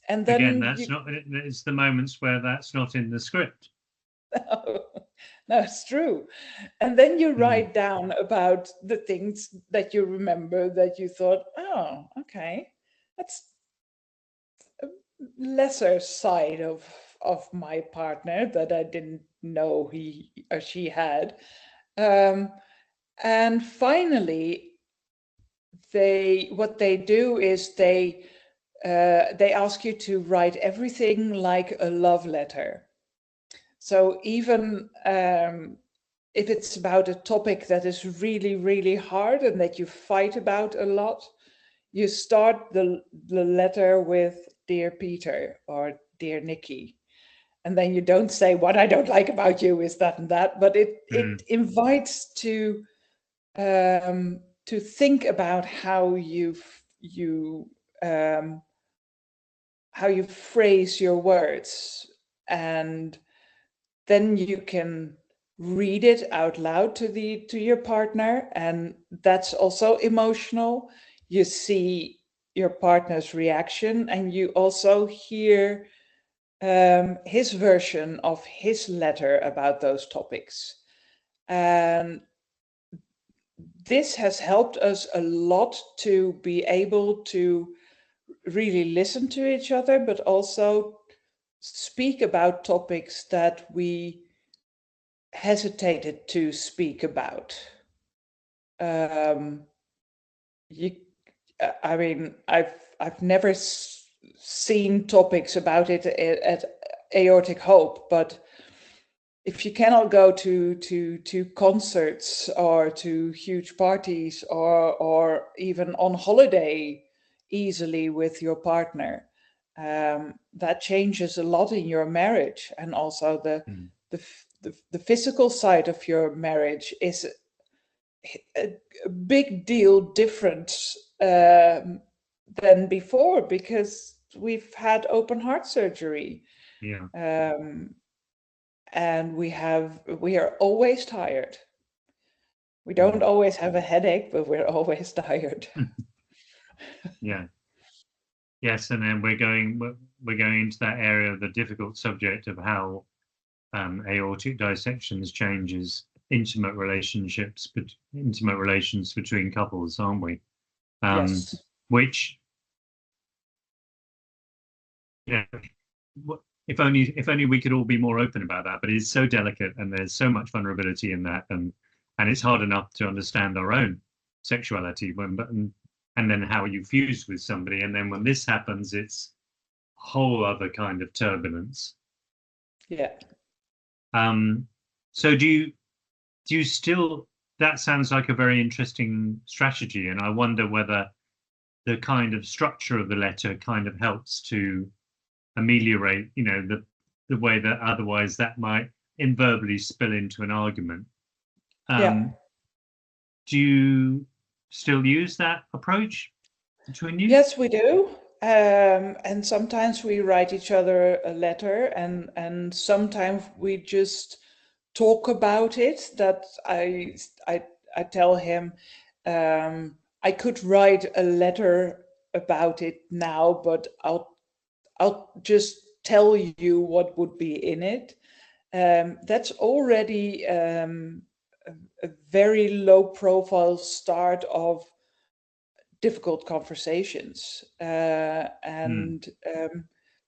and Again, then that's not. It's the moments where that's not in the script. no, it's true. And then you Mm. write down about the things that you remember that you thought, oh, okay, that's a lesser side of my partner that I didn't know he or she had. Um, and finally, what they do is they ask you to write everything like a love letter. So even if it's about a topic that is really, really hard and that you fight about a lot, you start the letter with Dear Peter or Dear Nicky. And then you don't say, what I don't like about you is that and that, but it Mm. invites to think about um, how you phrase your words, and then you can read it out loud to your partner, and that's also emotional. You see your partner's reaction, and you also hear his version of his letter about those topics. And this has helped us a lot to be able to really listen to each other, but also speak about topics that we hesitated to speak about. You, I mean, I've never seen topics about it at Aortic Hope, but if you cannot go to concerts or to huge parties or even on holiday easily with your partner, that changes a lot in your marriage, and also the physical side of your marriage is a big deal different than before, because we've had open heart surgery. Yeah. And we are always tired. We don't always have a headache, but we're always tired. Yeah. Yes, and then we're going into that area of the difficult subject of how aortic dissections changes intimate relations between couples, aren't we? Yes. Which, yeah, if only we could all be more open about that. But it's so delicate, and there's so much vulnerability in that, and it's hard enough to understand our own sexuality and then how you fuse with somebody, and then when this happens, it's a whole other kind of turbulence. Yeah. So do you still? That sounds like a very interesting strategy, and I wonder whether the kind of structure of the letter kind of helps to ameliorate, the way that otherwise that might inverbally spill into an argument. Do you still use that approach between you? Yes, we do. And sometimes we write each other a letter, and sometimes we just talk about it. That I tell him, I could write a letter about it now, but I'll just tell you what would be in it. That's already a very low profile start of difficult conversations.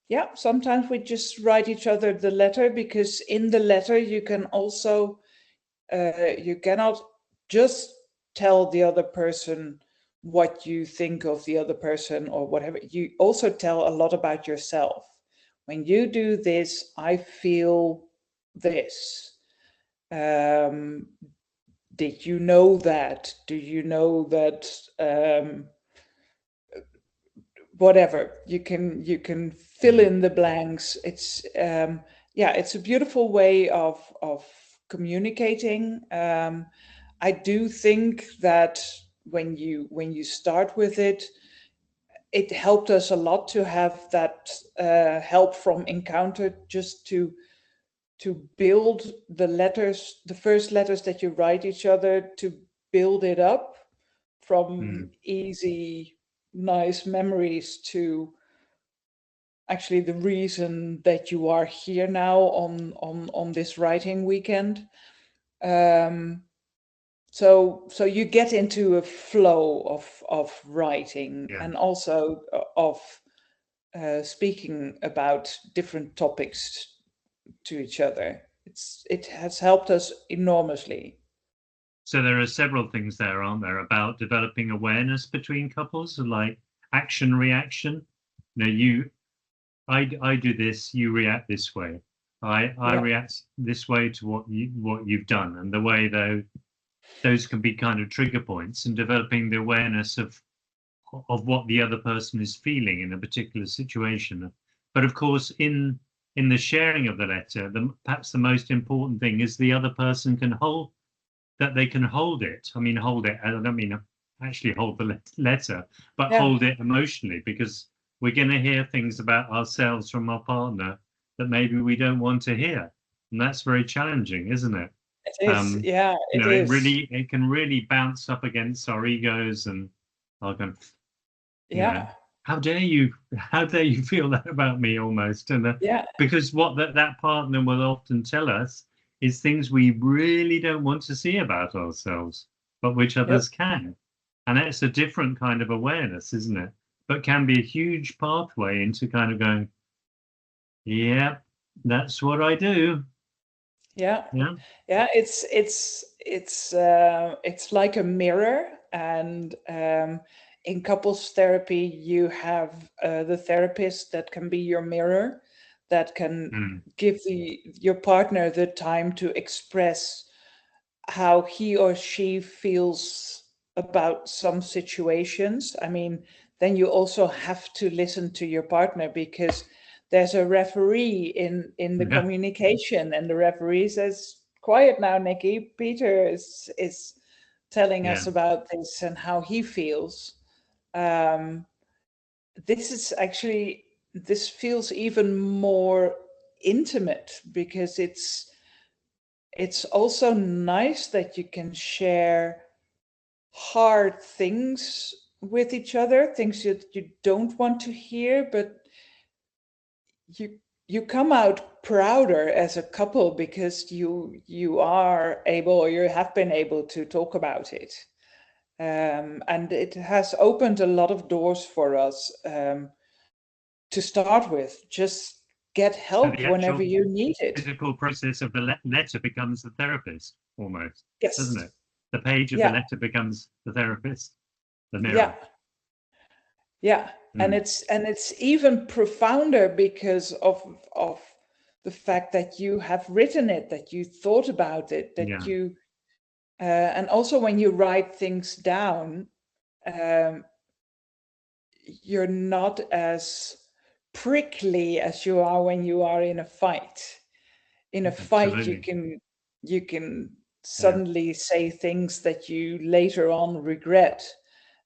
Yeah, sometimes we just write each other the letter, because in the letter you can also, you cannot just tell the other person what you think of the other person or whatever. You also tell a lot about yourself. When you do this, I feel this. Did you know that? Do you know that? Whatever, you can fill in the blanks. It's it's a beautiful way of communicating. I do think that when you start with it, it helped us a lot to have that help from Encounter, just to build the letters, the first letters that you write each other, to build it up from easy, nice memories to actually the reason that you are here now on this writing weekend. So you get into a flow of writing, and also of speaking about different topics to each other. It has helped us enormously. So there are several things there, aren't there, about developing awareness between couples, like action reaction. I do this, you react this way. I react this way to what you've done, and the way those can be kind of trigger points, and developing the awareness of what the other person is feeling in a particular situation. But of course, in the sharing of the letter, perhaps the most important thing is the other person can hold it. I mean, hold it. I don't mean actually hold the letter, but hold it emotionally, because we're going to hear things about ourselves from our partner that maybe we don't want to hear, and that's very challenging, isn't it? It is. It can really bounce up against our egos, and our kind of, how dare you feel that about me, almost. And because what that partner will often tell us is things we really don't want to see about ourselves, but which others can. And that's a different kind of awareness, isn't it? but can be a huge pathway into kind of going, yeah, that's what I do. Yeah. Yeah. Yeah, it's like a mirror, and in couples therapy, you have the therapist that can be your mirror, that can Mm. give your partner the time to express how he or she feels about some situations. I mean, then you also have to listen to your partner, because there's a referee in the Yeah. communication, and the referee says, "Quiet now, Nicky. Peter is telling Yeah. us about this and how he feels." Um, this feels even more intimate, because it's also nice that you can share hard things with each other, things that you don't want to hear, but you come out prouder as a couple, because you are able, or you have been able, to talk about it. And it has opened a lot of doors for us. To start with, just get So help the whenever actual you need it. physical process of the letter becomes the therapist almost, doesn't Yes. it? The page of the Yeah. letter becomes the therapist, the Yeah. mirror. Yeah. And Mm. it's even profounder because of the fact that you have written it, that you thought about it, that Yeah. you and also when you write things down, um, you're not as prickly as you are when you are in a fight. In a fight, Absolutely. you can Yeah. suddenly say things that you later on regret.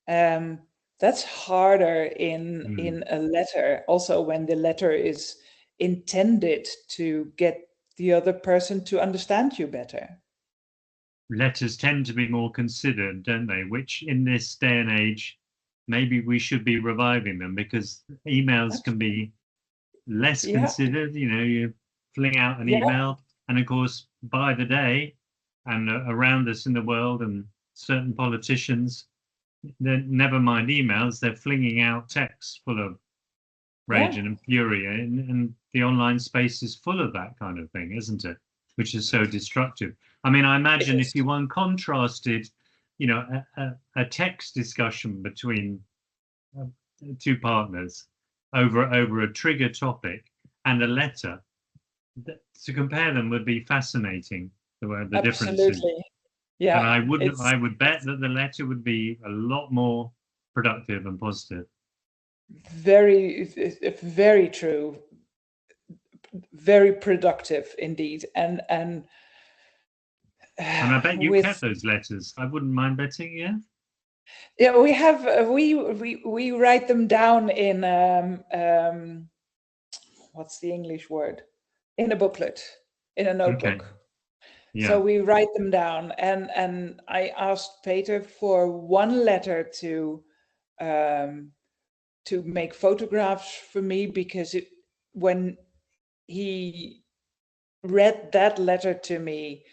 Um, that's harder Mm. in a letter, also when the letter is intended to get the other person to understand you better. Letters tend to be more considered, don't they? Which in this day and age, maybe we should be reviving them, because emails can Absolutely. be less Yeah, considered. You fling out an yeah, email, and of course, by the day, and around us in the world, and certain politicians, never mind emails, they're flinging out texts full of yeah. rage and fury, and the online space is full of that kind of thing, isn't it? Which is so destructive. I mean, I It imagine if is. you one contrasted, a text discussion between uh, two partners over a trigger topic and a letter, to compare them would be fascinating. The differences, Absolutely. and Yeah, I would bet that the letter would be a lot more productive and positive. very true, very productive indeed. And And I bet you kept with those letters. I wouldn't mind betting, yeah. yeah, we have we write them down in what's the English word? In a booklet, in a Okay. notebook. So Yeah. we write them down, and I asked Peter for one letter um, to make photographs for me, because when he read that letter to me,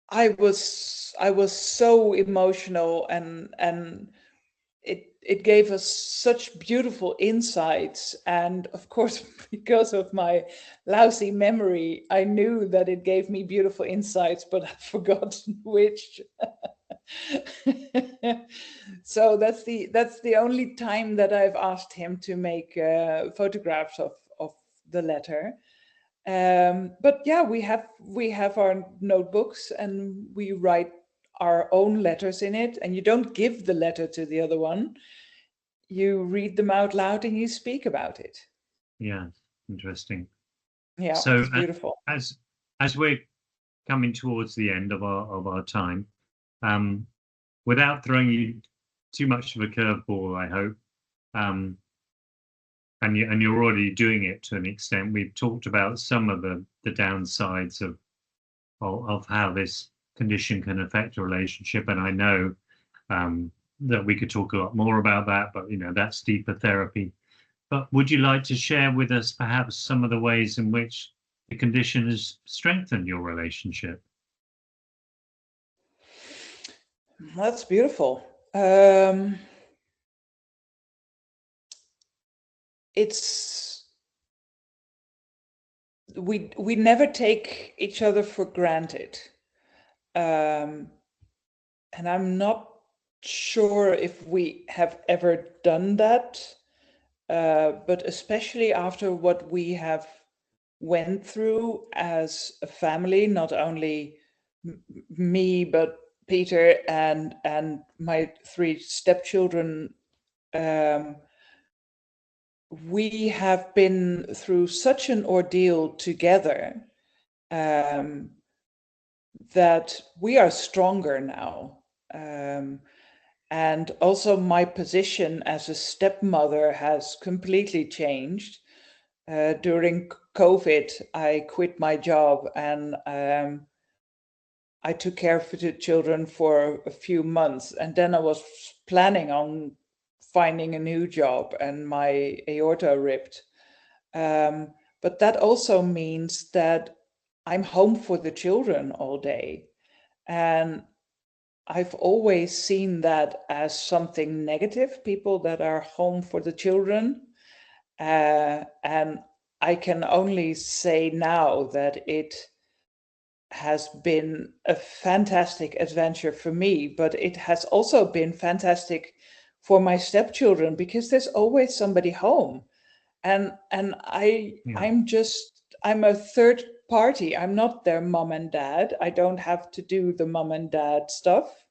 I was so emotional, and it gave us such beautiful insights. And of course, because of my lousy memory, I knew that it gave me beautiful insights, but I've forgotten which. So that's the only time that I've asked him to make photographs of the letter. But yeah, we have our notebooks, and we write our own letters in it. And you don't give the letter to the other one, you read them out loud and you speak about it. Yeah. Interesting. Yeah, So it's beautiful. as as we're coming towards the end of our time, um, without throwing you too much of a curveball, I hope, um, and you're already doing it to an extent. We've talked about some of the downsides of how this condition can affect a relationship, and I know um, that we could talk a lot more about that, but that's deeper therapy. But would you like to share with us perhaps some of the ways in which the condition has strengthened your relationship? That's beautiful. it's we never take each other for granted. And I'm not sure if we have ever done that, but especially after what we have went through as a family, not only me, but Peter and my 3 stepchildren. We have been through such an ordeal together, that we are stronger now. And also my position as a stepmother has completely changed. During COVID, I quit my job and I took care of the children for a few months. And then I was planning on finding a new job and my aorta ripped. But that also means that I'm home for the children all day. And I've always seen that as something negative, people that are home for the children. And I can only say now that it has been a fantastic adventure for me, but it has also been fantastic for my stepchildren because there's always somebody home. And I'm a third party. I'm not their mom and dad. I don't have to do the mom and dad stuff.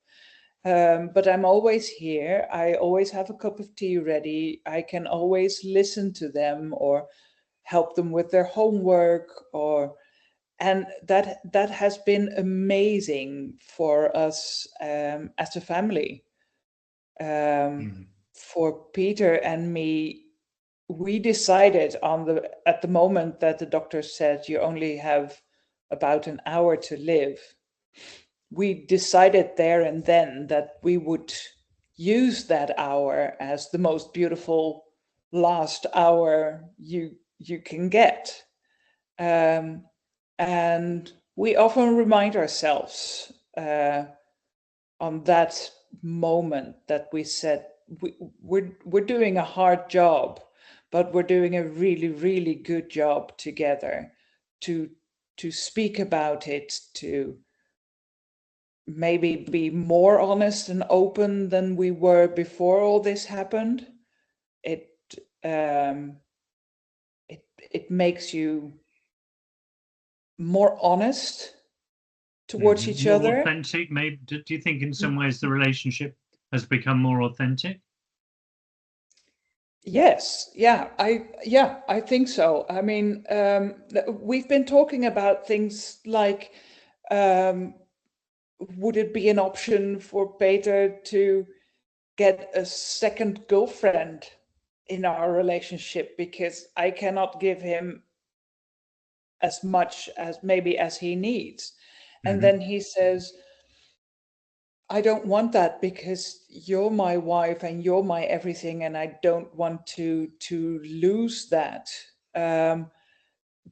But I'm always here. I always have a cup of tea ready. I can always listen to them or help them with their homework, and that has been amazing for us as a family. For Peter and me, we decided at the moment that the doctor said you only have about an hour to live. We decided there and then that we would use that hour as the most beautiful last hour you can get. And we often remind ourselves on that moment that we said we're doing a hard job, but we're doing a really, really good job together to speak about it, to maybe be more honest and open than we were before all this happened. It makes you more honest towards each more other. Authentic, maybe. Do you think in some ways the relationship has become more authentic? Yes, yeah, I think so. I mean, we've been talking about things like, would it be an option for Peter to get a second girlfriend in our relationship, because I cannot give him as much as maybe as he needs. And then he says, I don't want that because you're my wife and you're my everything, and I don't want to lose that.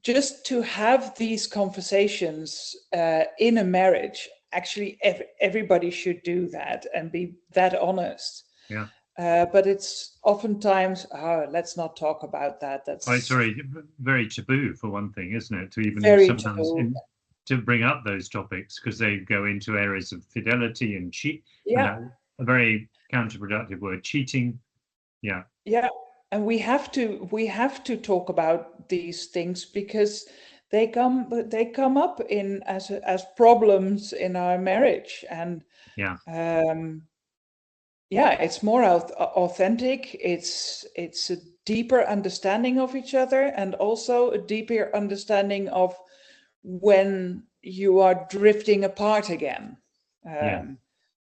Just to have these conversations in a marriage, actually everybody should do that and be that honest. Yeah. But it's oftentimes, let's not talk about that. It's very, very taboo for one thing, isn't it? To even very sometimes taboo. To bring up those topics, because they go into areas of fidelity and cheat. Yeah. A very counterproductive word, cheating. Yeah. Yeah. And we have to talk about these things because they come up in as problems in our marriage. And yeah, it's more authentic. It's a deeper understanding of each other, and also a deeper understanding of when you are drifting apart again.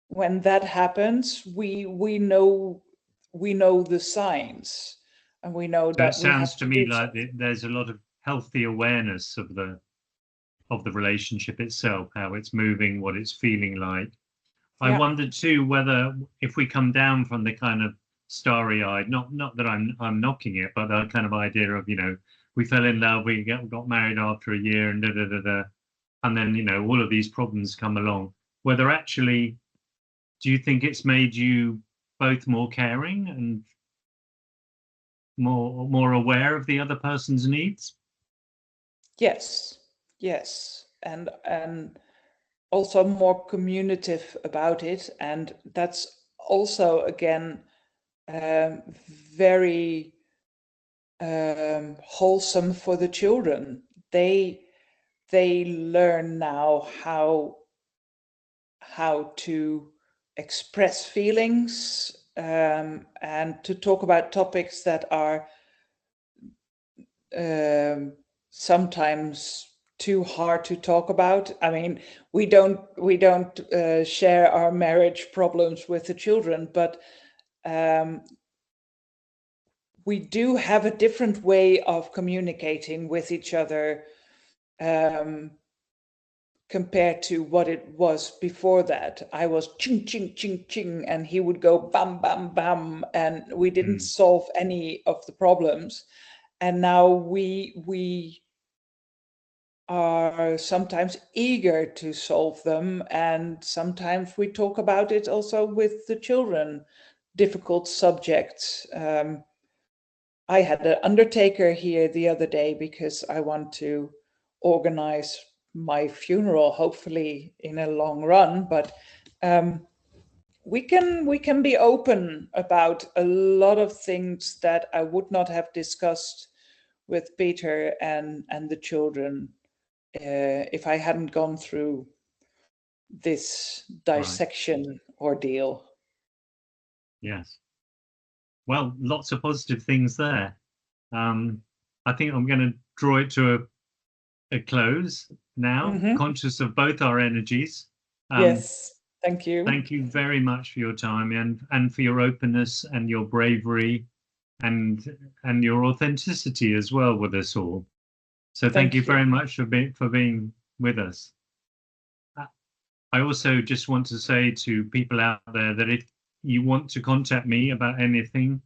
When that happens, we know the signs, and we know that it we have sounds to me do like there's a lot of healthy awareness of the relationship itself, how it's moving, what it's feeling like. I wondered too whether, if we come down from the kind of starry-eyed, not that I'm knocking it, but the kind of idea of, we fell in love, we got married after a year, and and then all of these problems come along. Whether actually, do you think it's made you both more caring and more aware of the other person's needs? Yes, yes, and also more communicative about it, and that's also again very wholesome for the children. They learn now how to express feelings, and to talk about topics that are sometimes too hard to talk about. I mean, we don't share our marriage problems with the children, but we do have a different way of communicating with each other, compared to what it was before that. I was ching, ching, ching, ching, and he would go bam, bam, bam, and we didn't solve any of the problems. And now we are sometimes eager to solve them, and sometimes we talk about it also with the children, difficult subjects. I had an undertaker here the other day because I want to organize my funeral, hopefully in a long run. But we can be open about a lot of things that I would not have discussed with Peter and the children if I hadn't gone through this dissection ordeal. Yes. Well, lots of positive things there. I think I'm going to draw it to a close now, conscious of both our energies. Yes, thank you. Thank you very much for your time and for your openness and your bravery and your authenticity as well with us all. So thank you very much for being with us. I also just want to say to people out there that if you want to contact me about anything,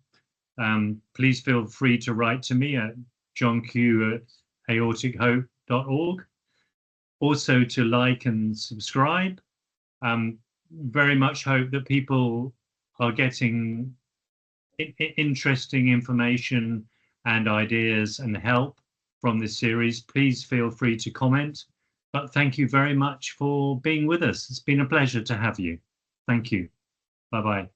please feel free to write to me at johnq@aortichope.org. Also to like and subscribe. Very much hope that people are getting interesting information and ideas and help from this series. Please feel free to comment. But thank you very much for being with us. It's been a pleasure to have you. Thank you. Bye-bye.